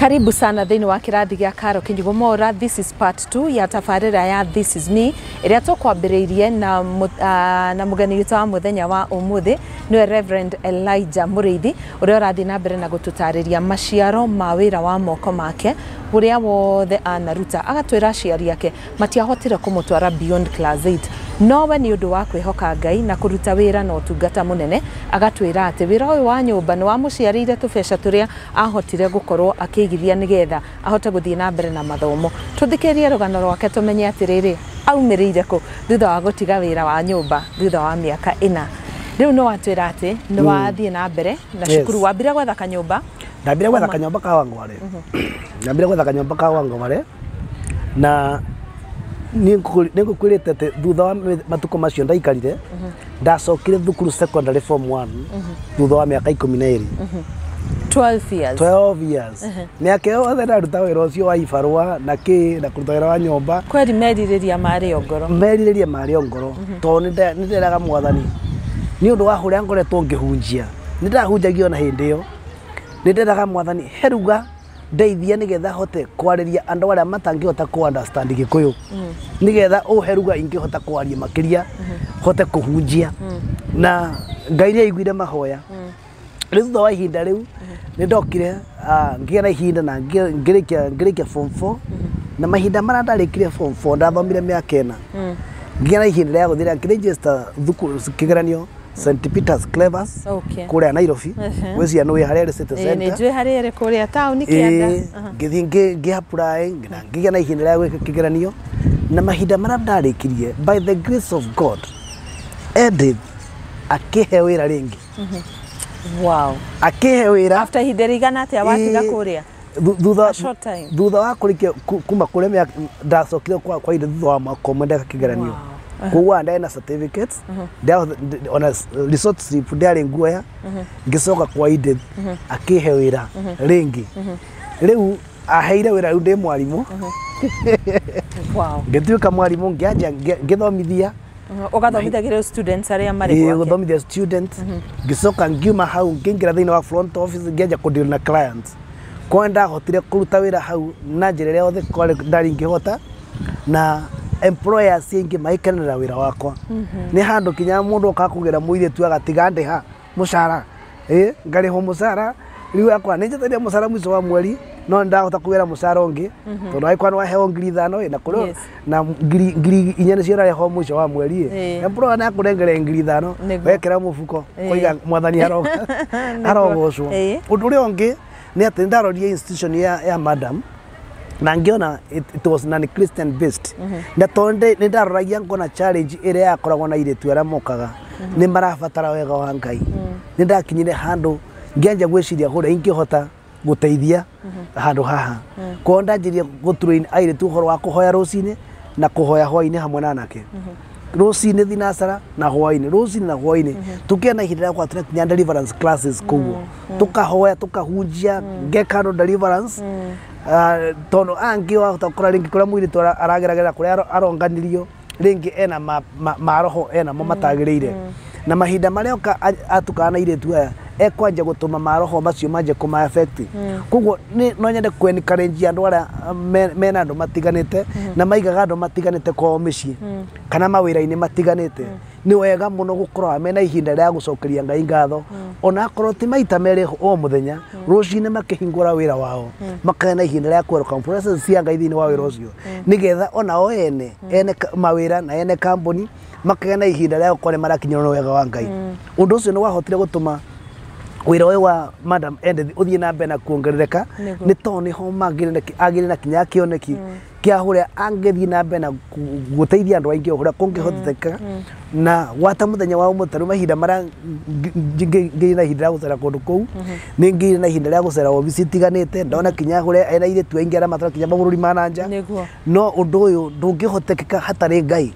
Karibu sana thini wa kirathi gya Karo KINYUGO MWAURA. This is part 2 ya tafarira ya This Is Me iria tukwambiriirie na mugeni witu wa muthenya wa umuthi ni Reverend Elijah Muriithi uria urathi na mbere na gututariria maciaro ma wira wa moko make uria wothe anaruta agatwira aciari yake matiahotire kumutwara beyond class 8 nowe ni undu wa kwihoka Ngai na kuruta wira na utungata munene agatwira ati wira uyu wa nyumba ni wa muciarire tubeca turia ahotire gukorwo akigithia nigetha ahote guthii na mbere na mathomo. Tuthikirie rugano rwake tumenye atiriri aumirire ku thutha wa gutiga wira wa nyumba thutha wa miaka 4. Riu no watwira ati ni wathii na mbere na cukuru wambire gwetha kanyumba. Ndambire gwetha kanyumba ka Wangware. Ndambire gwetha kanyumba ka Wangware na nigukwirite ati thutha wa matuko macio ndaikarire ndacokire thukuru secondary form 1 thutha wa miaka 12. 12 years. Miaka yothe ndaruta wira ucio wa ibarua na na kuruta wira wa nyumba. Kweri meririria mari ongoro. Meririria mari ongoro. To ninderaga Mwathani. Ni undu wa huria ngoretwo ngihunjia. Nindahunjagio na hindi iyo. Ninderaga Mwathani heruga ndeithia nigetha hote kwariria andu aria matangihota ku understand Gikuyu. Nigetha uheruga ingihota kwaria makiria hote kuhunjia. Na Ngai ni aiguire mahoya. Riu thutha wa ihinda riu nindokire ngiya na ihinda na ngirikia form 4 na mahinda mara ndarikire form 4 ndathomire miaka 4 ngiya na ihinda ria guthira ngiregister thukuru kigeranio St Peter's Clevers kuria Nairobi wezi anu harere city center ni jwe harere kuria town kianda ngi apply ngiya na ihinda ria gwika kigeranio na mahinda mara ndarikirie by the grace of God Edith akihe wira ringi. Wow. Akihe wira after hiderigana ati awatiga kuria thutha wa kurikia kuma kuria ndacokire kwa inde thutha wa makomenda kigeranio. Kuwa ndena certificates on a resort trip ndari nguoya ngicoka kwa inde akihe wira ringi. Riu aheire wira ndi mwarimu. Wow. Ngituika mwarimu ngianja ngithomithia ugathomithagira students aria mari gwake. Guthomithia students ngicoka ngiuma hau ngingira thiini wa front office ngianja kudeal na clients. Kwa ndahotire kuruta wira hau na njira ria othe ndari ngihota na employers ingi maikenera wira wakwa. Ni handu kinya mundu akakugira muiretu agatiga ndeha mushara ngariho mushara riu akwa ninjetaria mushara mwico wa mweri no ndahota kuwira mushara ungi tondu aikwa no heo ngiri 5 na kurio na ngiri 4 cio rareho mwico wa mweri employer na kurengere ngiri 5 wekera mufuko koiga Mwathani arogocwo. Undu uri ungi ni ati ndaroria institution ya madam na ngiona it was non-Christian based. Na tonde nindaroragia ngona challenge iria yakoragwo na iretu aria mokaga ni marabatara wega wa Ngai. Nindakinyire handu ngianja gwiciria huria ingihota guteithia handu haha. Ko ndanjirie gutrain airetu horo wa kuhoya rucini na kuhoya hwaini hamwe na anake. Rucini thinasara na hwaini rucini na hwaini tukiana ihinda kwa kinya deliverance classes kuguo tukahoya tukahunjia ngekano deliverance tono angi wa takora ringi kura mwiri tora arageragera kuria aronganirio ringi ena maroho ena matagirire na mahinda maria atukana iretu aya ekwanja gutuma maroho macio manje kuma affect kuguo no nyende encourage andu aria mena andu matiganite na maigaga andu matiganite kwa micii kana mawira-ini matiganite ni wega muno gukorwa mena ihinda ria gucokeria Ngai ngatho ona akorwo ti maita meri o muthenya rucini makihingura wira wao makena ihinda ria kwero conferences cia Ngai thini wa wira ucio nigetha ona o ene mawira na ene company makena ihinda ria gukore marakinyira wega wa Ngai. Undu ucio ni wahotire gutuma wira wa madam ended uthie na mbere na kuongerereka ni to ni ho agire na kinya kioneki kia huria angethie na mbere na guteithia andu aingi huria kungihoteka na wata muthenya wa umutaru mahinda mara ngi na hinda gucera kundu kou ni ngi na hinda ria gucera office tiganite ndona kinya huria ena ire tu aingi ara matara kinya mabũrũri mananja no undu uyu ndungihotekeka hatari Ngai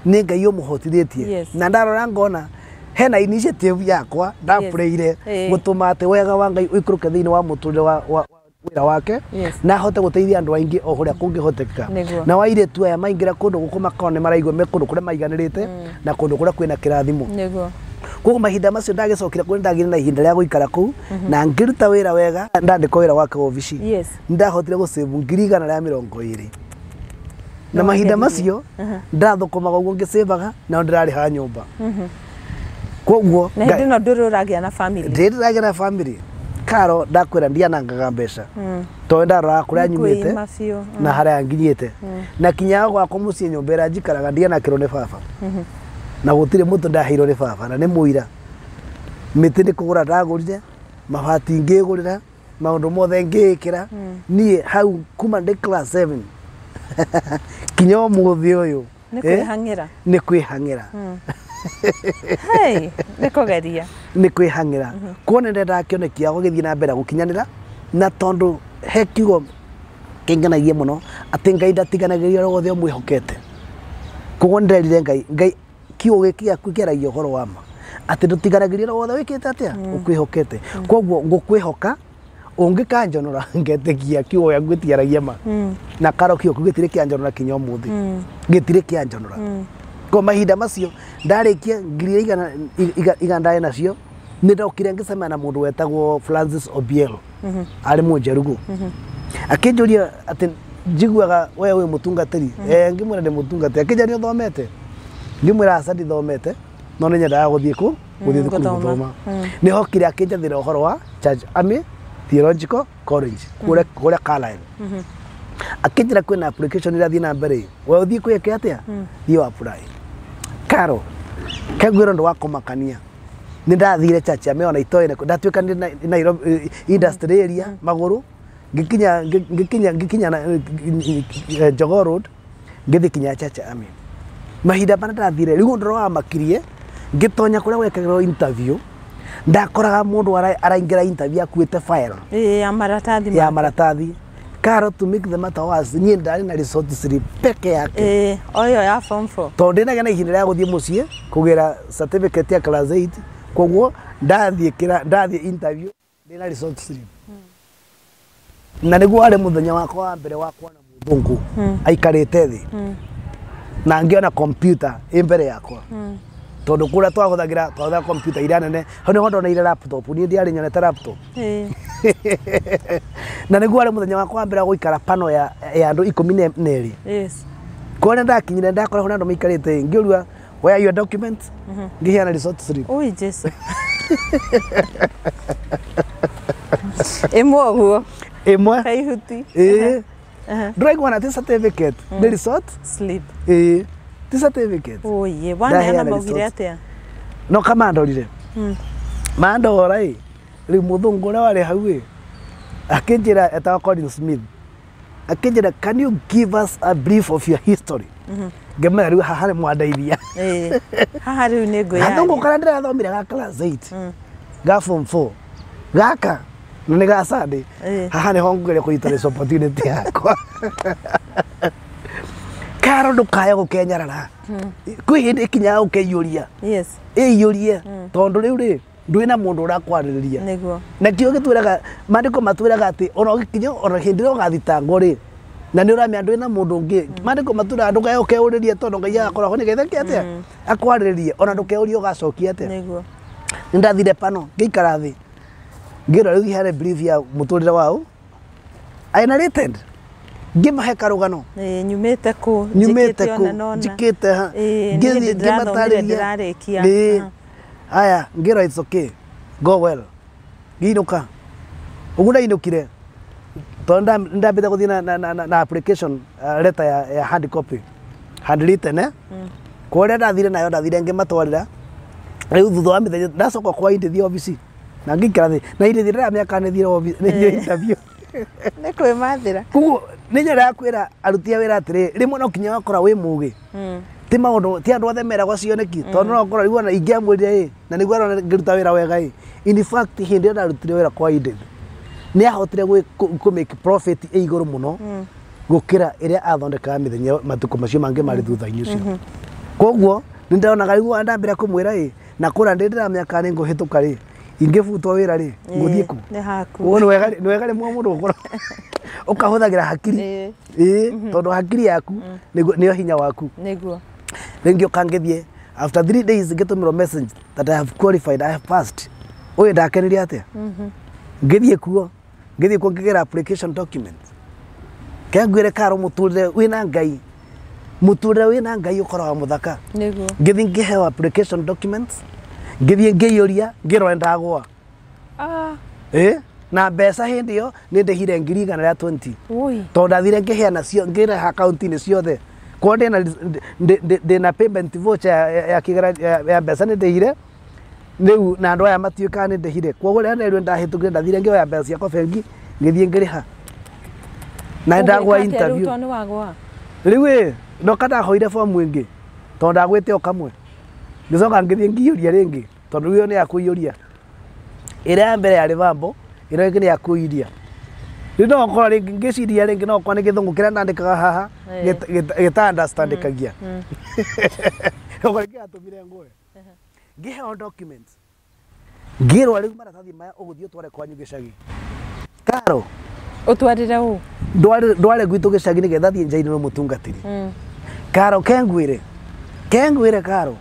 ni Ngai umuhotithĩtie na ndarora ngona hena initiative yakwa ndapureire gutuma ati wega wa Ngai uikuruke thiini wa muturire wa wira wake na hote guteithia andu aingi o huria kungihoteka na waire tu aya maingira kundu gukuma kone maraigwa me kundu kuria maiganirite na kundu kuria kwina kirathimo Koguo mahinda macio ndagicokira kuri ndagire na ihinda rĩa guikara kuu na ngiruta wira wega ndandĩka wĩra wake ofici ndahotire gũsave 120 na mahinda macio ndathukumaga ũguo ngĩsavaga na ndirarĩha nyũmba koguo na hindi no ndũrũragia na family ndĩrũragia na family karo ndakwĩra ndianangaga mbeca to ndarora kũrĩa nyumĩte na harĩa nginyĩte na kinyaga gwakwa mũciĩ nyũmba ĩrĩa njikaraga ndianakĩrwo nĩ baba na gũtirĩ mũndũ ndaheirwo nĩ baba na nĩ mũira mĩtĩ nĩ kũgũra ndagũrire mabati ngĩgũrĩra maũndũ mothe ngĩĩkĩra niĩ hau kuma ndĩ class 7 kinya ũmũthĩ ũyũ nĩ kwĩhang'ĩra hey nĩ kwĩhang'ĩra kuona ndakĩonekia gũgĩthiĩ na mbere gũkinyanĩra na tondũ he kiugo kĩngenagia mũno atĩ Ngai ndatiganagĩria wothe ũmwĩhokete koguo nĩnderire Ngai kiugo gĩkĩ gĩaku kĩaragia ũhoro wa ma atĩ ndũtiganagĩria wothe wĩkĩte atĩa ũkwĩhokete koguo ngũkwĩhoka ũngĩkanjonora ngetĩkia kiugo gĩaku gĩtiaragia ma na karo kiugo gĩtirĩ kĩanjonora kinya ũmũthĩ gĩtirĩ kĩanjonora ko mahinda macio ndarĩkia ngiri igana nacio nĩ ndokire ngĩcemania na mũndũ wetagwo Francis Obiero arĩ mũnjerugu akĩnjũria atĩ njiguaga we wĩ mũtungatĩri ngĩmwĩra ndĩ mũtungatĩri akĩnjũria ũthomete ngĩmwĩra aca ndithomete no nĩ nyendaga gũthiĩ thukuru gũthoma nĩ hokire akĩnjathĩra ũhoro wa Church Army Theological College kũrĩa Carlisle akĩnjĩra kwĩna application irathiĩ na mbere we ũthiĩ kwĩka atĩa thiĩ apply karo kagwĩro ndũ wa kũmakania nĩ ndathire Church Army ona itoĩ ndatuĩka Nairobi industry area magũrũ ngĩkinya Jogoo Road ngĩthiĩ kinya Church Army mahinda bana ndathire rĩu ndoro wa makirie ngĩtonya kũrĩa gwekagĩrwo interview ndakoraga mũndũ araingĩra interview akuĩte file ya maratathi karo to make the matter worse niĩ ndarĩ na resort slip peke yake oyo ya form 4 tondũ ndĩnaga na ihinda rĩa gũthiĩ mũciĩ kũgĩra certificate ya class 8 koguo ndathiĩ interview ndĩna resort slip na nĩguo warĩ mũthenya wakwa wa mbere wa kuona mũthũngũ aikarĩte thĩ na ngĩona computer ĩ mbere yakwa tondũ kũrĩa twahũthagĩra computer iria nene hau nĩho ndonire laptop niĩ ndiarĩ nyonete laptop na nĩguo warĩ mũthenya wakwa wa mbere wa gũikara pano ya andũ 12 kuona ndakinyire ndakora hona andũ maikarĩte ngĩũria where are your documents ngĩheana resort slip oi Jesu ĩmwe ũguo ĩmwe kaihuti ndĩraiguana ti certificate nĩ resort slip ti certificate oye wana maugire atĩa no kamandorire mandora rĩu mũthũngũ ũrĩa warĩ hau akĩnjĩra etagwo Colin Smith akĩnjĩra can you give us a brief of your history ngĩmera rĩu haha nĩ mwandeithia haha rĩu nĩ ngũya athũngũ kana ndĩrathomire ga class 8 ga form 4 gaka na nĩ ga Sunday haha nĩho ngũgeria kũnyita opportunity yakwa karo ndũkae gũkenyarara kwĩ hĩndĩ ĩkinyaga ũkeiyũria ĩiyũrie tondũ rĩu ndwĩ na mũndũ ũrakwarĩrĩria na kĩo gĩtwĩraga maandĩko matwĩraga atĩ ona ũgĩkinya ona hĩndĩ ĩrĩa ũgathitangwo na nĩ ũramenya ndwĩ na mũndũ ũngĩ maandĩko matwĩraga ndũkae ũkeũrĩrie tondũ Ngai agakoragwo nĩgetha atĩa akwarĩrĩrie ona ndũkeũrie ũgacokia atĩa nĩ ndathire pano ngĩikara thĩ ngĩrora rĩu harĩ brief ya mũtũrĩre wao I narrated ngĩmahe karũgano nyumĩte kũ njikĩte ha ngĩmatarĩria aya ngĩra it's okay go well ngĩinũka ũguo ndainũkire tondũ ndambĩte gũthiĩ na application letter ya hard copy handwritten kũrĩa ndathire nayo ndathire ngĩmatwarĩra rĩu thutha wa mĩthenya ndacoka kwa ndĩthiĩ obici na ngĩikara thĩ na ndĩthire mĩaka nĩthire interview nĩ kwĩmathĩra koguo nĩ nyara kwĩra aruti a wĩra atĩrĩ rĩmwe no kinya wakora wĩ mũgĩ ti maũndũ ti andũ othe meragwo cioneki tondũ no ũkora rĩu ona ingĩamwĩrire na nĩguo ngĩruta wĩra wega in fact hĩndĩ ĩrĩa ndarutire wĩra kwa Eden nĩ ahotire kũ make profit igũrũ mũno gũkĩra ĩrĩa athondekaga mĩthenya matukũ macio mangĩ marĩ thutha-inĩ ũcio koguo nĩ ndaonaga rĩu ndambĩra kũmwĩra na kũra ndĩndĩra mĩaka nĩ ngũhĩtũka ingĩbutwo wĩra ngũthiĩ kũ nĩ wega rĩmwe mũndũ ũkorwo ũkahũthagĩra hakiri tondũ hakiri yaku nĩyo hinya waku rĩngĩ ũkangĩthiĩ after 3 days get a message that I have qualified, I have passed. Oye ndakenire atia ngithie kuo ngigera application document kengwire karo muturire wina ngai ukora wa muthaka niguo ngithie ngiheo application documents ngithie ngiyuria ngirwa ndagwa na mbeca hindi yo ni ndehire ngiri 120 to ndathire ngiheana cio ngira account ni ciothe ko ndina payment voucher ya kigera ya mbeca ni ndehire Niu na andu aya matiuka ni ndehire kwogo rä nä ndahitukire ndathire ngioya mbeca ciakwa bengi ngithie ngiriha na ndagwa interview rä u ndoka ndahoire fomu ingä tondå ndagwä te o kamwe ngicoka ngithie ngiyuria rä ngä tondå rä o nä yakåiyuria ä rä ya mbere yarä bambo ä no ä ngä nä yakåiria rä no korwo rä ngä ngä ciria rä ngä no korwo nä gä thångå kä rä a ndandä haha gä ta-understandĩkagia korwo gä atå mire ngwe ngiheo documents ngirwa riu maratathi maya uguthio tware kwanyu gicagi karo utwarire u ndware gwitu gicagi ni getha thie njaini no mutungatiri karo kengwire karo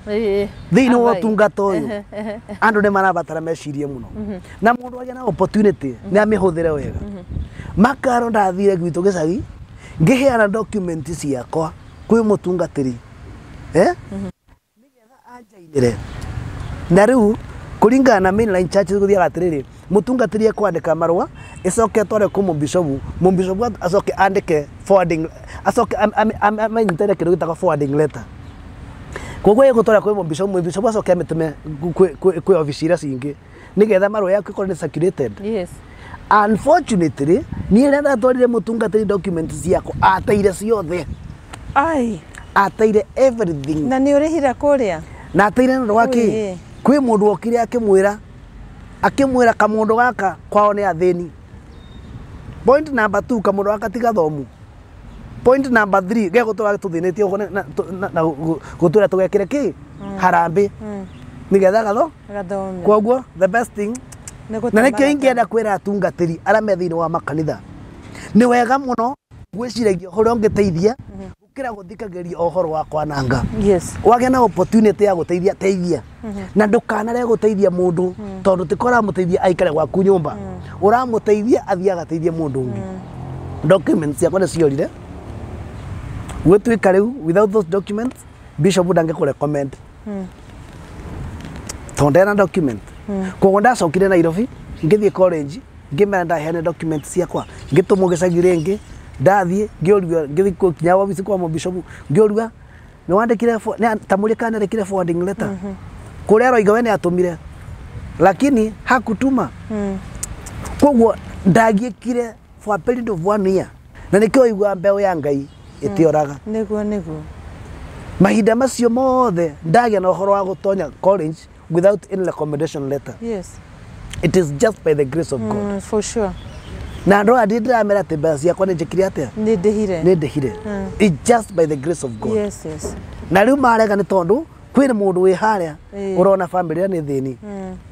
thiini wa utungata uyu andu ni marabatara mecirie muno na mundu agia na opportunity ni amihuthire wega makaro ndathire gwitu gicagi ngiheana document ciakwa kwi mutungatiri ni getha anjainire na riu kuringana na mainline churches guthiaga atiriri mutungatiri kwandika marua icoke tware ku mubishopu acoke andike forwarding acoke amenyitire kindu gitagwo forwarding letter koguo igutwara ku mubishopu acoke ametume kwi office iria cingi ni getha marua yaku ikorwo ni circulated. Yes. Unfortunately ni renda twarire mutungatiri documents ciako ateire ciothe ateire everything na ni urihira kuria na ateire ndo wake kwi mundu okire akimwira kamundu gaka kwao ni athini. Point number 2 kamundu gaka tiga thomu. Point number 3 gegutura tuthinitio na gutura tugekire ki harambe ni getha gathomi kwoguo the best thing na nikio ingienda kwira atungatiri ara me thiini wa makanitha ni wega muno gwiciragia horo ngiteithia ukira guthikageria ohoro wa kwananga. Yes. Wage na opportunity ya guteithia na ndukanare guteithia mundu tondu tikora muteithia aikare gwaku nyumba uramuteithia athia gateithia mundu ungi. Documents yakwa ni ciorire gwituika riu without those documents bishop ndange ku recommend tondera document kogo ndacokire Nairobi ngithie college ngimera ndaheane documents ciakwa ngitumo gicagi ringi ndathie ngioruga ngithi kinya office kwa bishop ngioruga ni wandikire tamulika nerekire forwarding letter kuria roiga we ni atumire lakini hakutuma koguo ndagiekire for a period of 1 year na nikio igwa mbeo ya ngai itioraga niguo mahinda macio mothe ndagia na uhoro wa gutonya college without any recommendation letter. Yes. It is just by the grace of God. For sure. Na ndo adidra mera te basi yakwa ni njikire atia ni ndehire it's just by the grace of God. Yes. Na riu marega ni tondu kwina mundu wi haria urona family ni thini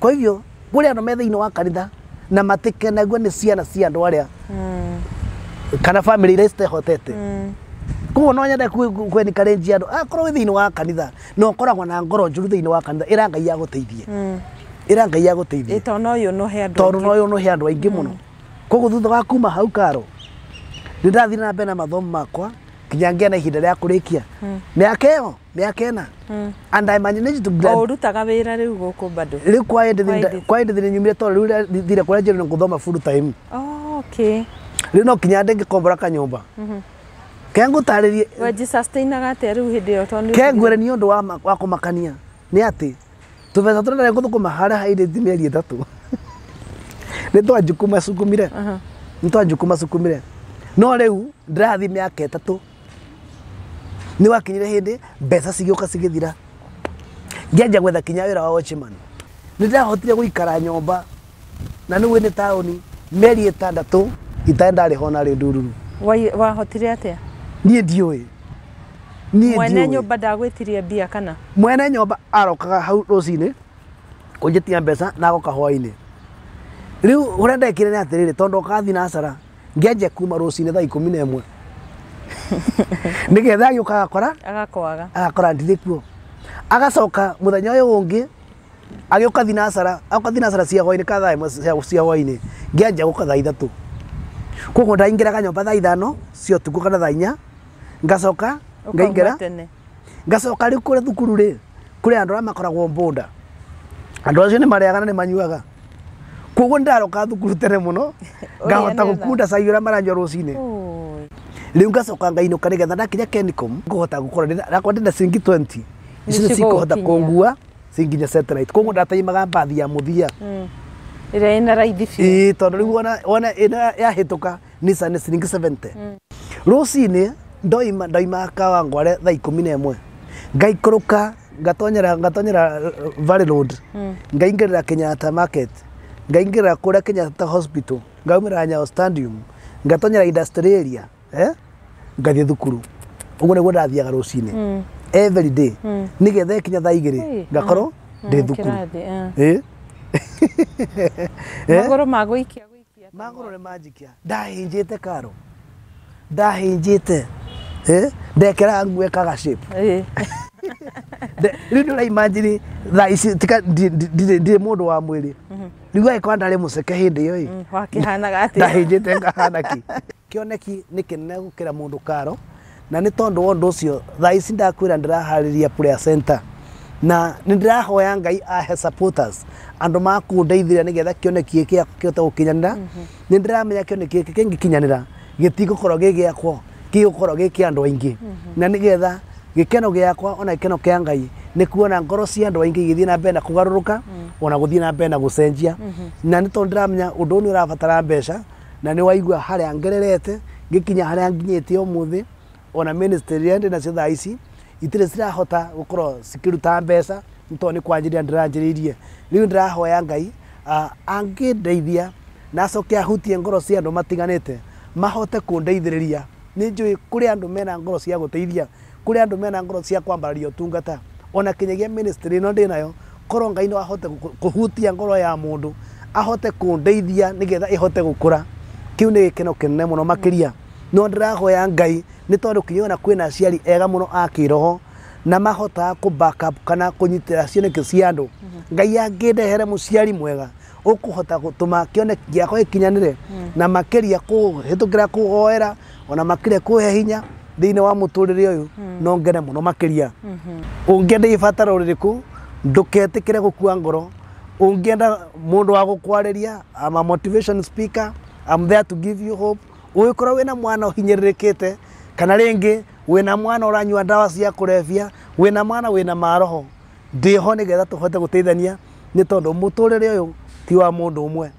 kwa hivyo kuria no methe ino wa kanitha na matikenagwo ni ciana cia andu aria kana family reste hotete kuo no nyende kweni karenji andu akorwo thini wa kanitha no koragwo na ngoro njuru thini wa kanitha ira ngai ya guteithia itono yo no he andu aingi muno koguo thutha wa kuma hau karo ndathire na mbere na mathomo makwa kinya ngena ihinda ria kurikia miaka ena and I managed to grad urutaga wira riu guku bado riu kwa ende nyumire to riu thire kwa njero nguthoma full time. Okay. Riu no kinya ndenge kombora kanyumba kengu taririe waji sustainaga atia riu hindi yo toni kengwere ni undu wa kumakania ni ati tubeza tunare guthukuma hara haide thimeri 3 nitwanjukuma sukumire no riu ndathi miaka 3 ni wakinyire hindi mbeca cigioka cigithira ngianja gwetha kinya wira wa watchman nindahotire guikara nyomba na niwe ni taoni meri 6 itaenda ri hona ri ndururu wahotire atia nie ndioi mwene nyomba ndagwitirie mbia kana mwene nyomba arokaga hau rocini kunjitia mbeca na goka hwaini riu urenda ikire ni atiriri tondu kathi na asara ngianje kuma rocini thaa 11 nigetha yuka agakora agakora ndithi kuo agacoka muthenya uyu ungi agioka thinasara cia hwaini ka thaa imwe cia hwaini ngianjia guka thaa 3 koguo ndaingiraga nyomba thaa 5 cia utuku kana thaa 4 ngacoka ngaingira ngacoka riu kure thukuru ri kuri andu aria makoragwo mbunda andu acio ni mariaga na ni manyuaga koguo ndaroka thukuru tene muno ngahota gukunda cai uria maranjua rucini riu ngacoka ngainuka nigetha ndakinya Kenicom ngahota gukora ndakwa ndina ciringi 20 icio cikuhota kungua cinginya satellite koguo ndataimaga mbathi ya muthia ira ina raithi biũ tondu riu ona ina yahituka Nissan ciringi 70 rucini ndoima Kawangware thaa 11 ngaikuruka ngatonyera Valley Road ngaingirira Kenyatta Market ngaingirira kuria Kenyatta Hospital ngaumira Nyayo Stadium ngatonyera Industrial Area ngathie thukuru uguo niguo ndathiaga rucini every day nigetha ikinya thaa 2 ngakorwo ndi thukuru magoro magwikia magoro ni majikia ndahinjite karo ndahinjite ndekera ngwekaga shape riu ndira imagine thaa ici tika ndi mundu wa mwiri riu aikwa ndari muceke hindi iyo wakihanaga ati ndahinjite ngahana ki kioneki ni kinene gukira mundu karo na ni tondu wondu ucio thaa ici ndakwira ndirahariria prayer center na ndirahoya Ngai ahe supporters andu makundeithira nigetha kioneki iki kiote gukinyanira ni ndiramenya kioneki iki kingikinyanira gitigukorwo gigiakwo gigukorwo giki andu aingi na nigetha gikeno giakwa ona gikeno kia Ngai ni kuona ngoro cia andu aingi igithie na mbere na kugaruruka ona guthie na mbere na gucenjia na ni tondu ndiramenya undu ni urabatara mbeca na ni waigua haria ngererete gikinya haria nginyite umuthi ona ministry ndi na cio thaa ici itire cirahota gukorwo cikiruta mbeca nto ni kwanjiria ndiranjiririe riu ndirahoya Ngai angindeithia na acoke ahutie ngoro cia andu matiganite mahote kundeithiriria ni njui kuri andu mena ngoro cia guteithia kuri andu mena ngoro cia kwambararia utungata ona kinyagia ministry no ndi nayo korwo Ngai no ahote kuhutia ngoro ya mundu ahote kundeithia nigetha ihote gukura kiu ni gikeno kinene muno makiria no ndirahoya Ngai ni tondu kinyona kwina aciari ega muno akiroho na mahota ku backup kana kunyitira cioneke cia andu Ngai angindehere muciari mwega ukuhota gutuma kioneki giako ikinyanire na makiria kuhitukira kuhoera ona makiria kuhe hinya thiini wa muturire uyu no ngene muno makiria ungienda ibataro ririku nduketikire gukua ngoro ungienda mundu wa gukwariria ama motivation speaker I'm there to give you hope uikora wina mwana uhinyiririkite kana ringi wina mwana uranyua ndawa cia kurevia wina mwana wina maroho ndiho nigetha tuhote guteithania ni tondu muturire uyu ti wa mundu umwe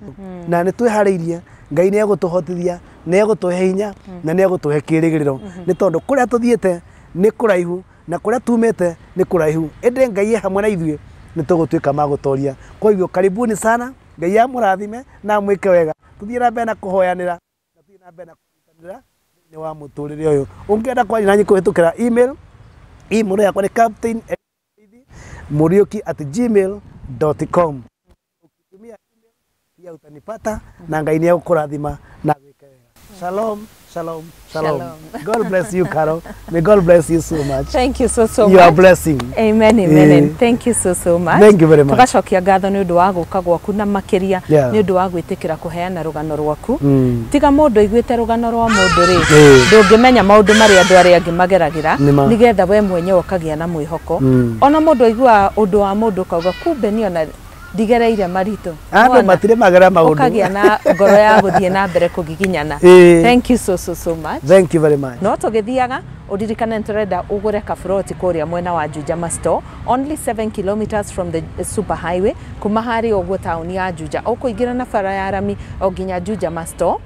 na ni twihariirie Ngai ni egutuhotithia ni egutuhe hinya na ni egutuhe kirigiriro ni tondu kuria tuthiete ni kuraihu na kuria tumite ni kuraihu ende Ngai hamwe na ithuĩ ni tugutuika magutoria kwa hivyo karibuni sana Ngai amurathime na mwike wega tuthie na mbere na kuhoyanira na tuthie na mbere na kuitanira ni wa muturire uyu ungienda kwaria nanyi kuhitukira email yakwa ni captain.muriuki@gmail.com ukitumia email pia utanipata na Ngai ni agukurathima na gwika wega. Shalom. Shalom. Shalom. God bless you, Carol. May God bless you so much. Thank you so much. You are a blessing. Amen, amen. Thank you so much. Thank you very much. Tugacokia ngatho ni undu wa guka gwaku na makiria ni undu wa gwitikira kuheana rugano rwaku. Tiga mundu igwite rugano rwa mundu ri ndungimenya maundu mari andu aria angi mageragira nigetha we mwenyewe ukagia na mwihoko. Ona mundu aigua undu wa mundu kauga kumbe ni ona digereire marito andu matire magera maundu ukagia na ngoro ya guthie na mbere kugiginyana. Thank you so much. Thank you very much. No tugithiaga udirikane nturenda ugure kaburoti kuria mwena wa Juja Store, only 7 kilometers from the super highway kuma hari ogwo town ya Juja ukuingira na bara ya Rami oginya Juja Store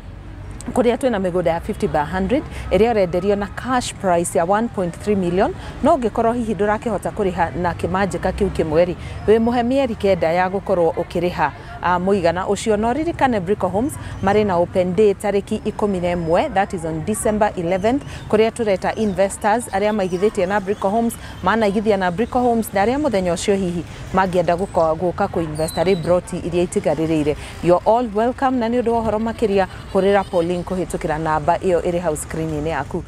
kuria twina migunda ya 50 by 100 iria renderio na cash price ya 1.3 million no ngikorwo hihi ndurakihota kuriha na kimajika kiu kimweri we muhe mieri kenda ya gukorwo ukiriha muigana ucio no ririkane Brico Homes mari na open day tariki 11 that is on December 11th kuria tureta investors aria maigithitie na Brico Homes mana igithia na Brico Homes na aria muthenya ucio hihi mangienda guka ku investor broti iria itigaririire. You're all welcome na ni undu wa horo makiria hurira polling kuhitukira namba iyo iri house screen-ini yaku.